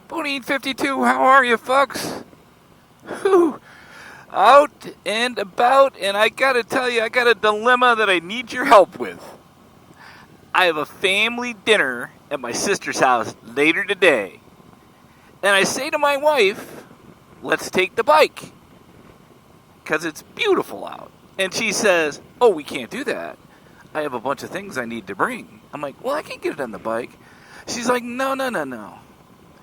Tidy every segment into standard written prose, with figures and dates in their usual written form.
Bonine 52, how are you, folks? Whew. Out and about, and I gotta tell you, I got a dilemma that I need your help with. I have a family dinner at my sister's house later today, and I say to my wife, let's take the bike, because it's beautiful out. And she says, oh, we can't do that. I have a bunch of things I need to bring. I'm like, well, I can get it on the bike. She's like, no.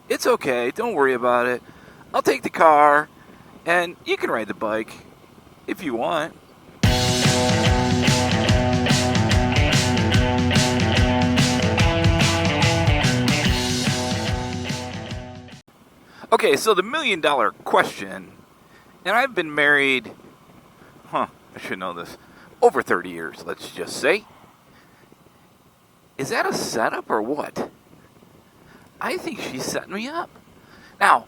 It's okay. Don't worry about it. I'll take the car, and you can ride the bike if you want. Okay, so the $1 million question, and I've been married, I should know this, over 30 years, let's just say. Is that a setup or what? I think she's setting me up. Now,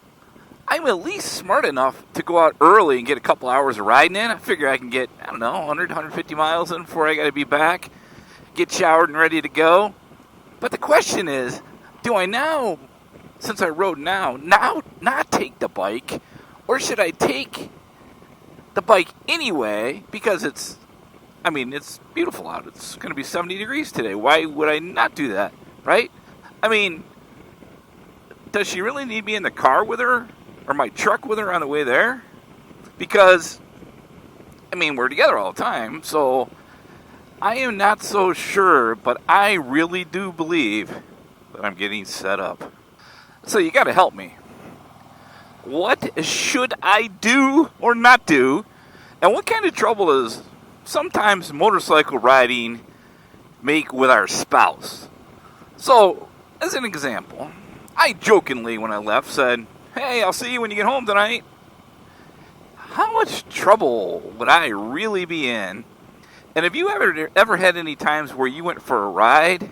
I'm at least smart enough to go out early and get a couple hours of riding in. I figure I can get, 100, 150 miles in before I got to be back, get showered and ready to go. But the question is, do I now, since I rode now not take the bike, or should I take the bike anyway because it's beautiful out. It's going to be 70 degrees today. Why would I not do that, right? Does she really need me in the car with her or my truck with her on the way there? Because, we're together all the time, so I am not so sure, but I really do believe that I'm getting set up. So you got to help me. What should I do or not do? And what kind of trouble does sometimes motorcycle riding make with our spouse? So, as an example, I jokingly, when I left, said, hey, I'll see you when you get home tonight. How much trouble would I really be in? And have you ever had any times where you went for a ride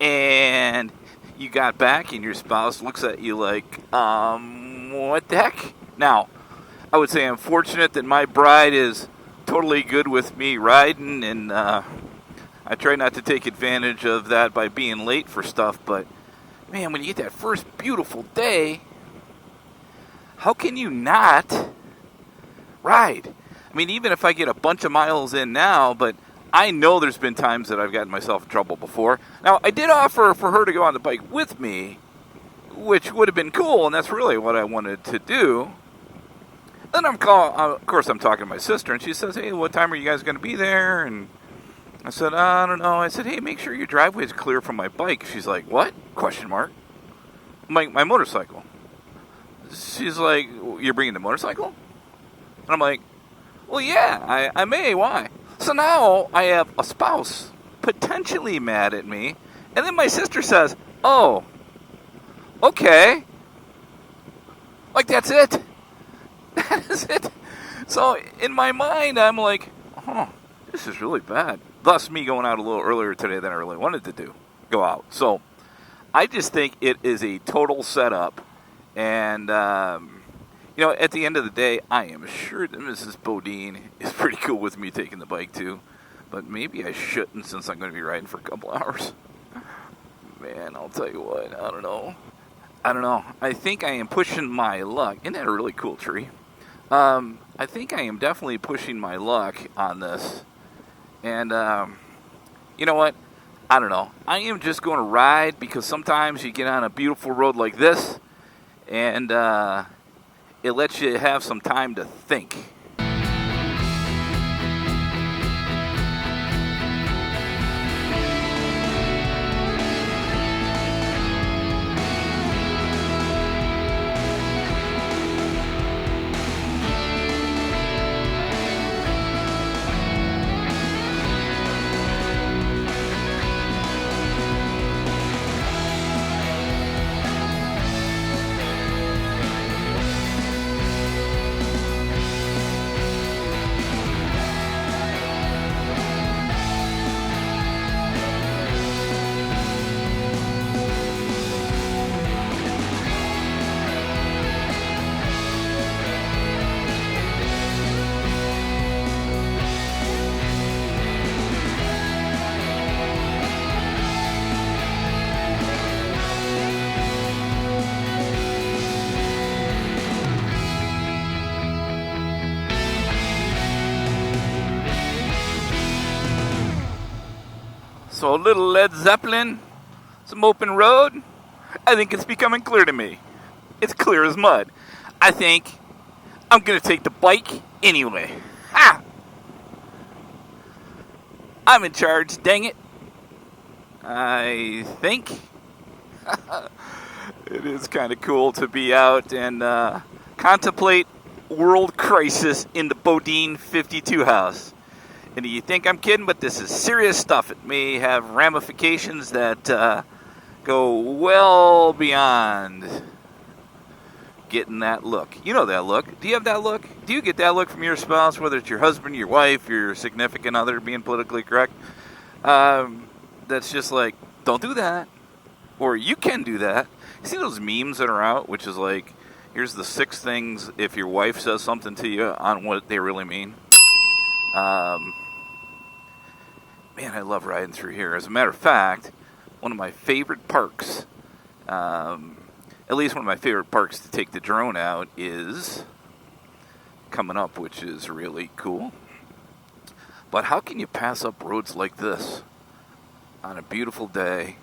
and you got back and your spouse looks at you like, what the heck? Now, I would say I'm fortunate that my bride is totally good with me riding, and I try not to take advantage of that by being late for stuff, but man, when you get that first beautiful day, how can you not ride? Even if I get a bunch of miles in now, but I know there's been times that I've gotten myself in trouble before. Now, I did offer for her to go on the bike with me, which would have been cool, and that's really what I wanted to do. Then of course, I'm talking to my sister, and she says, hey, what time are you guys going to be there? And I said, I don't know. I said, hey, make sure your driveway is clear from my bike. She's like, what? Question mark. I'm like, my motorcycle. She's like, you're bringing the motorcycle? And I'm like, well, yeah, I may. Why? So now I have a spouse potentially mad at me. And then my sister says, oh, okay. Like, that's it. That is it. So in my mind, I'm like, this is really bad. Thus, me going out a little earlier today than I really wanted to go out. So I just think it is a total setup. And, at the end of the day, I am sure that Mrs. Bodine is pretty cool with me taking the bike too. But maybe I shouldn't, since I'm going to be riding for a couple hours. Man, I'll tell you what, I don't know. I think I am pushing my luck. Isn't that a really cool tree? I think I am definitely pushing my luck on this. And, you know what? I don't know. I am just going to ride, because sometimes you get on a beautiful road like this, and it lets you have some time to think. So a little Led Zeppelin, some open road. I think it's becoming clear to me. It's clear as mud. I think I'm going to take the bike anyway. Ha! I'm in charge, dang it. I think it is kind of cool to be out and contemplate world crisis in the Bodine 52 house. And you think I'm kidding, but this is serious stuff. It may have ramifications that go well beyond getting that look. You know that look. Do you have that look? Do you get that look from your spouse, whether it's your husband, your wife, your significant other, being politically correct? That's just like, don't do that. Or you can do that. You see those memes that are out, which is like, here's the 6 things if your wife says something to you on what they really mean. Man, I love riding through here. As a matter of fact, one of my favorite parks, at least one of my favorite parks to take the drone out, is coming up, which is really cool. But how can you pass up roads like this on a beautiful day?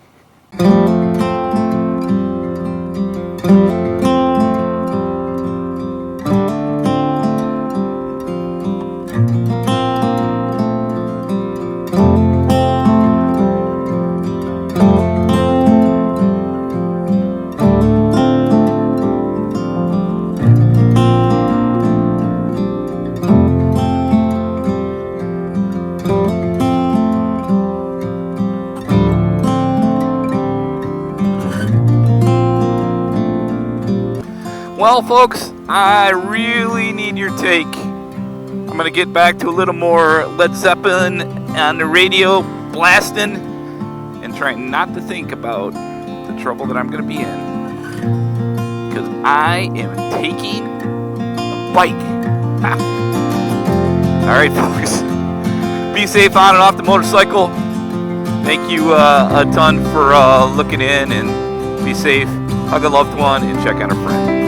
Well, folks, I really need your take. I'm going to get back to a little more Led Zeppelin on the radio, blasting, and trying not to think about the trouble that I'm going to be in. Because I am taking a bike. Ha. All right, folks. Be safe on and off the motorcycle. Thank you a ton for looking in, and be safe. Hug a loved one and check on a friend.